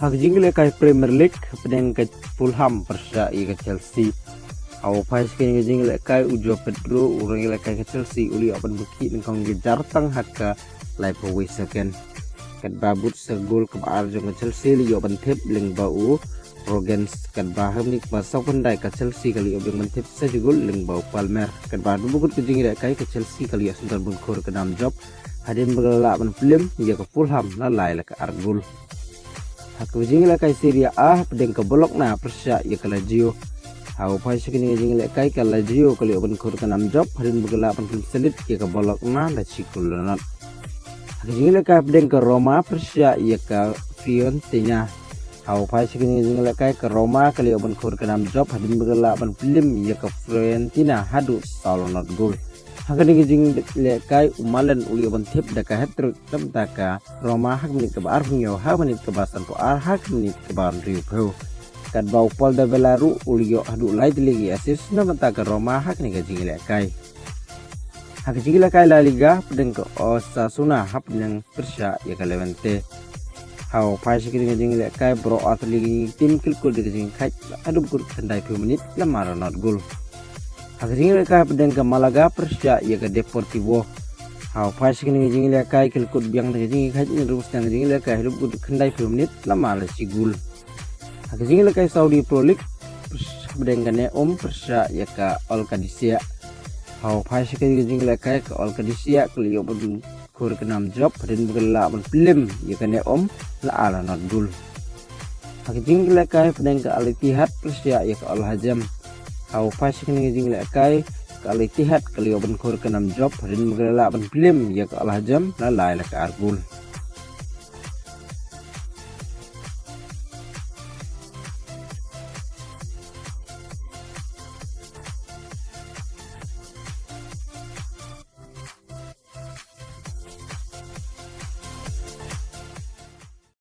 Hak jingle kai Premier League pedeng ke Fulham persa ke Chelsea. Au pais ke jingle kai ujo Pedro urang kai ke Chelsea uli apan buki nengkong gejartang haka lai pawi second. Kat babut segol ke arjong ke Chelsea li apan tip leng bau Rogens kat baham ni pasau pendai ke Chelsea kali obeng mentip sejugul leng bau Palmer. Kat badu bukut ke jingle kai ke Chelsea kali asuntar bengkur ke nam job. Hadin bergelak film ya ke Fulham lalai la ke Argul. Aku jingle kai Serie A pedeng ke bolok na persia ya ke Lazio. Hau pai sekini jingle kai ke Lazio kali open kur ke nam job hadin bergelak film selit ya ke bolok na la cikul lanat. Aku jingle kai pedeng ke Roma persia ya ke Fiorentina. Hau pai sekini jingle kai ke Roma kali open kur ke nam job hadin bergelak film ya ke Fiorentina hadu salonat gol. Hak ni jing lekai umalan uli oban tip daka hat-trick tam daka Roma hak menit ke bar hunyo hak menit ke basan po ar hak menit ke bar riu ko kat bau pol da belaru uli yo hadu lai ligi asis na mantaka Roma hak ni jing lekai hak jing lekai La Liga pedeng ke Osasuna hak pedeng Persia ya ke Levante hau paisi ke jing lekai bro atligi tim kilkul de jing kai adu kur kendai 2 menit lamar not gol. Hak jingle kai pedeng ke Malaga persia ya ke Deportivo. Hau pas kini jingle kai kelkut biang de jingle kai ni rus tang jingle kai hidup gud kendai 2 menit lama la sigul. Hak jingle kai Saudi Pro League pedeng ke Neom persia ya ke Al Qadisiyah. Hau pas kini jingle kai ke Al Qadisiyah kelio pun kur ke nam job dan bergelak film ya ke Neom la ala not gul. Hak jingle kai pedeng ke Al Ittihad persia ya ke Al Hajam. Hau pas kini jingle kai kali Ittihad kali open kur ke nam job dan bergelak film ya ke Al Hajam lalai la ke Argul.